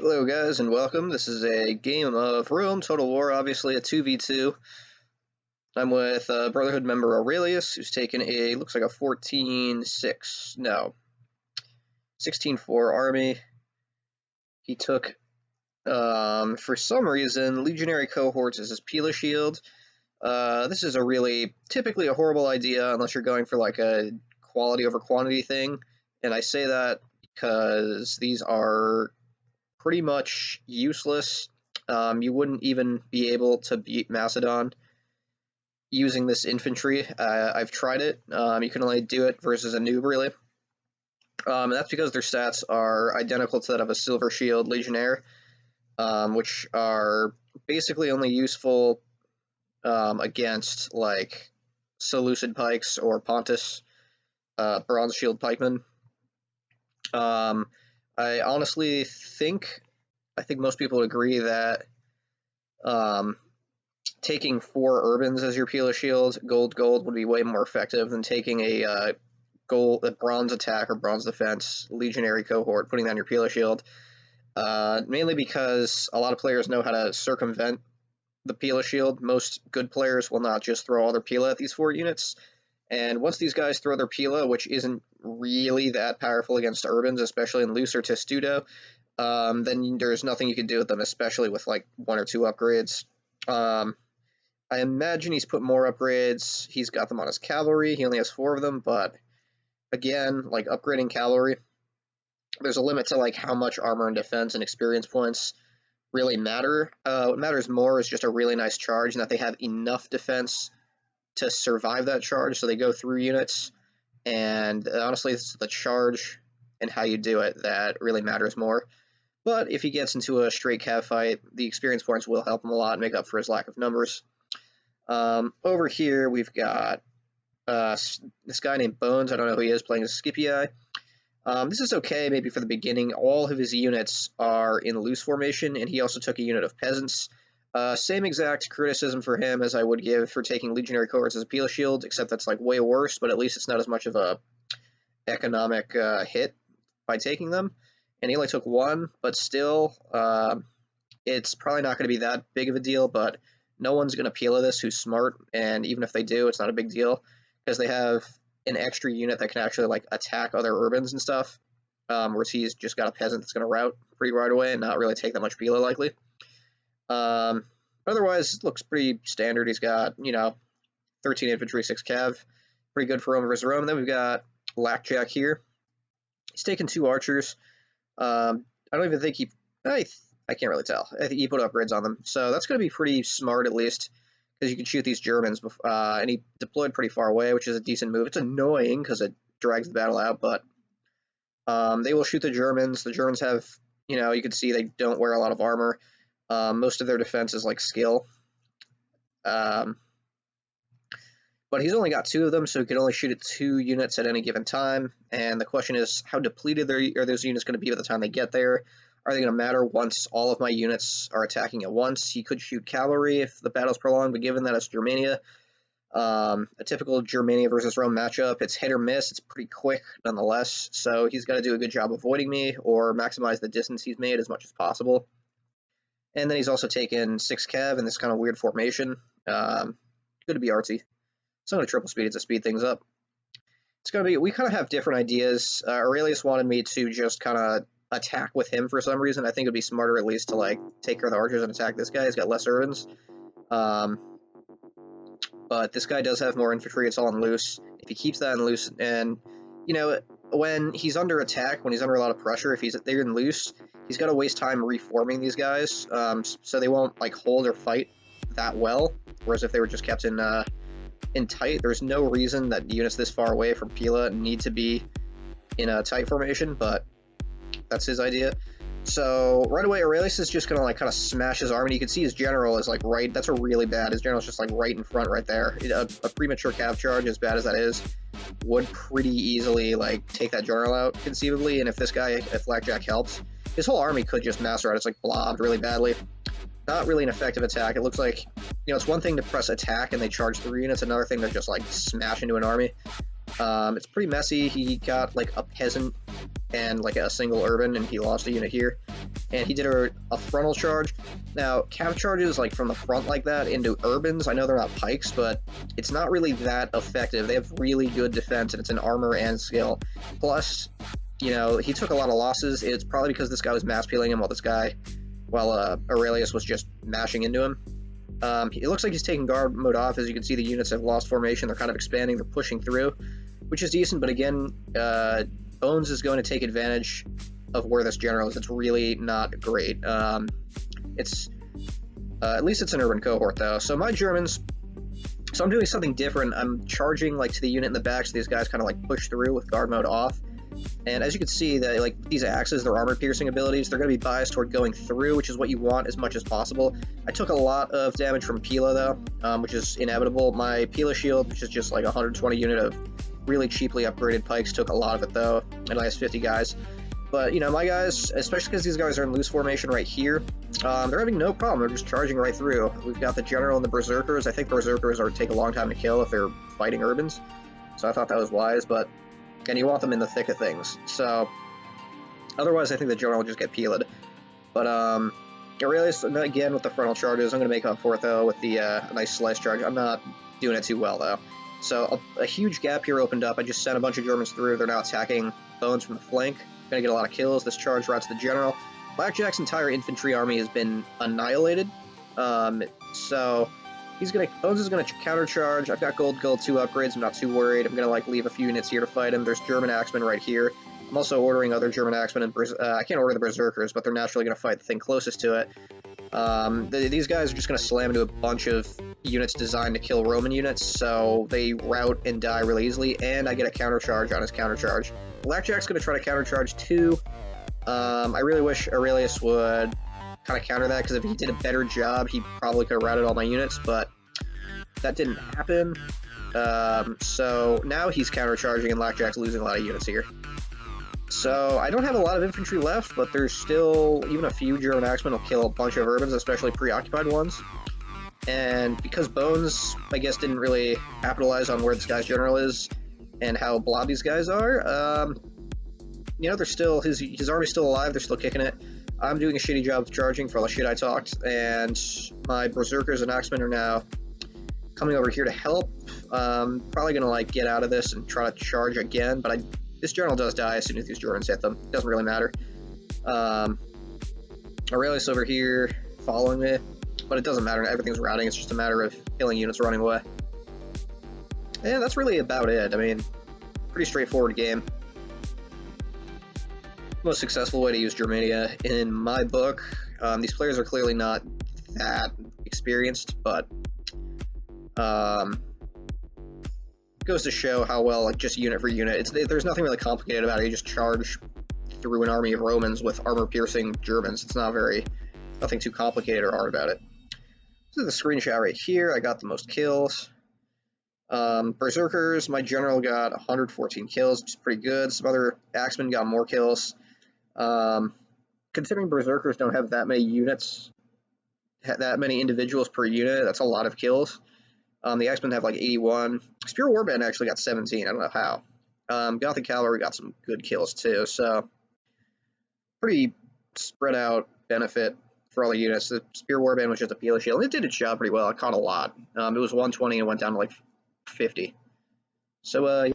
Hello guys and welcome. This is a game of Rome Total War, obviously a 2v2. I'm with Brotherhood member Aurelius, who's taken looks like a 14-6, no, 16-4 army. He took, for some reason, Legionary Cohorts as his Pila Shield. This is typically a horrible idea unless you're going for like a quality over quantity thing, and I say that because these are pretty much useless. You wouldn't even be able to beat Macedon using this infantry. I've tried it. You can only do it versus a noob, really. And that's because their stats are identical to that of a Silver Shield Legionnaire, which are basically only useful against, like, Seleucid Pikes or Pontus Bronze Shield Pikemen. I honestly think most people agree that taking 4 Urbans as your Pila Shield, gold, would be way more effective than taking a bronze attack or bronze defense legionary cohort, putting that on your Pila Shield. Mainly because a lot of players know how to circumvent the Pila Shield. Most good players will not just throw all their Pila at these 4 units. And once these guys throw their Pila, which isn't really that powerful against Urbans, especially in Luce or Testudo, then there's nothing you can do with them, especially with like 1 or 2 upgrades. I imagine he's put more upgrades. He's got them on his cavalry. He only has 4 of them, but again, like upgrading cavalry, there's a limit to like how much armor and defense and experience points really matter. What matters more is just a really nice charge and that they have enough defense to survive that charge, so they go through units. And honestly, it's the charge and how you do it that really matters more. But if he gets into a straight cav fight, the experience points will help him a lot, make up for his lack of numbers. Over here, we've got this guy named Bones. I don't know who he is, playing as Scipii. This is okay, maybe for the beginning. All of his units are in loose formation, and he also took a unit of peasants. Same exact criticism for him as I would give for taking Legionary Cohorts as a Pila Shield, except that's like way worse, but at least it's not as much of a economic hit by taking them. And he only took 1, but still, it's probably not going to be that big of a deal, but no one's going to Pila this who's smart, and even if they do, it's not a big deal, because they have an extra unit that can actually like attack other Urbans and stuff, whereas he's just got a peasant that's going to rout pretty right away and not really take that much Pila likely. Otherwise, it looks pretty standard. He's got, 13 infantry, 6 cav. Pretty good for Rome versus Rome. Then we've got Lackjack here. He's taken 2 archers. I don't even think I can't really tell. I think he put upgrades on them. So that's going to be pretty smart, at least, because you can shoot these Germans. And he deployed pretty far away, which is a decent move. It's annoying because it drags the battle out, but they will shoot the Germans. The Germans have, you can see they don't wear a lot of armor. Most of their defense is like skill. But he's only got 2 of them, so he can only shoot at 2 units at any given time. And the question is, how depleted are those units going to be by the time they get there? Are they going to matter once all of my units are attacking at once? He could shoot cavalry if the battle's prolonged, but given that it's Germania, a typical Germania versus Rome matchup, it's hit or miss. It's pretty quick nonetheless, so he's got to do a good job avoiding me or maximize the distance he's made as much as possible. And then he's also taken 6 cav in this kind of weird formation. Good to be artsy. So I'm going to triple speed it to speed things up. It's going to be, we kind of have different ideas. Aurelius wanted me to just kind of attack with him for some reason. I think it would be smarter at least to like take care of the archers and attack this guy. He's got less Urbans. But this guy does have more infantry. It's all in loose. If he keeps that in loose, and when he's under attack, when he's under a lot of pressure, if they're in loose, he's got to waste time reforming these guys, so they won't like hold or fight that well. Whereas if they were just kept in tight, there's no reason that units this far away from Pila need to be in a tight formation, but that's his idea. So right away, Aurelius is just gonna like kind of smash his army. You can see his general is like right. That's a really bad. His general's just like right in front, right there. A premature cav charge, as bad as that is, would pretty easily like take that general out conceivably. And if Blackjack helps, his whole army could just master out. It's like blobbed really badly. Not really an effective attack. It looks like, it's one thing to press attack and they charge 3 units. Another thing to just like smash into an army. It's pretty messy. He got like a peasant and like a single urban, and he lost a unit here. and he did a frontal charge. Now, cap charges like from the front like that into urbans, I know they're not pikes, but it's not really that effective. They have really good defense, and it's in armor and skill. Plus, you know, he took a lot of losses. It's probably because this guy was mass peeling him while Aurelius was just mashing into him. It looks like he's taking guard mode off. As you can see, the units have lost formation. They're kind of expanding. They're pushing through, which is decent. But again, Bones is going to take advantage of where this general is. It's really not great. It's at least it's an urban cohort though. So my Germans. So I'm doing something different. I'm charging like to the unit in the back, so these guys kind of like push through with guard mode off. And as you can see, that like these axes, their armor piercing abilities, they're going to be biased toward going through, which is what you want as much as possible. I took a lot of damage from Pila though, which is inevitable. My Pila Shield, which is just like 120 unit of really cheaply upgraded pikes, took a lot of it though. It only has 50 guys. But you know, my guys, especially because these guys are in loose formation right here, they're having no problem. They're just charging right through. We've got the general and the berserkers. I think berserkers take a long time to kill if they're fighting urbans, so I thought that was wise. But and you want them in the thick of things. So otherwise, I think the general will just get peeled. But Aurelius, again with the frontal charges, I'm going to make up for it though with the nice slice charge. I'm not doing it too well though. So a huge gap here opened up. I just sent a bunch of Germans through. They're now attacking Bones from the flank. Going to get a lot of kills. This charge routes the general. Blackjack's entire infantry army has been annihilated. So Bones is gonna countercharge. I've got gold 2 upgrades. I'm not too worried. I'm gonna like leave a few units here to fight him. There's German axemen right here. I'm also ordering other German axemen, and I can't order the berserkers, but they're naturally gonna fight the thing closest to it. These guys are just gonna slam into a bunch of units designed to kill Roman units, so they rout and die really easily. And I get a countercharge on his countercharge. Blackjack's gonna try to countercharge too. I really wish Aurelius would kind of counter that, because if he did a better job, he probably could have routed all my units, but that didn't happen. So now he's countercharging, and Blackjack's losing a lot of units here. So I don't have a lot of infantry left, but there's still even a few German axemen will kill a bunch of urbans, especially preoccupied ones. And because Bones, I guess, didn't really capitalize on where this guy's general is and how blob these guys are, you know, they're still his army's still alive. They're still kicking it. I'm doing a shitty job of charging for all the shit I talked, and my berserkers and axemen are now coming over here to help. Probably gonna like get out of this and try to charge again, but this general does die as soon as these Germans hit them. It doesn't really matter. Aurelius over here following me, but it doesn't matter. Everything's routing. It's just a matter of killing units running away. And that's really about it. I mean, pretty straightforward game. Most successful way to use Germania in my book. These players are clearly not that experienced, but goes to show how well, like, just unit for unit. There's nothing really complicated about it. You just charge through an army of Romans with armor-piercing Germans. It's nothing too complicated or hard about it. This is the screenshot right here. I got the most kills. Berserkers, my general got 114 kills, which is pretty good. Some other axemen got more kills. Considering Berserkers don't have that many units, that many individuals per unit, that's a lot of kills. The Axemen have like 81. Spear Warband actually got 17. I don't know how. Gothic Cavalry got some good kills too, so pretty spread out benefit for all the units. The Spear Warband was just a Pila Shield. It did its job pretty well. It caught a lot. It was 120 and went down to like 50. So,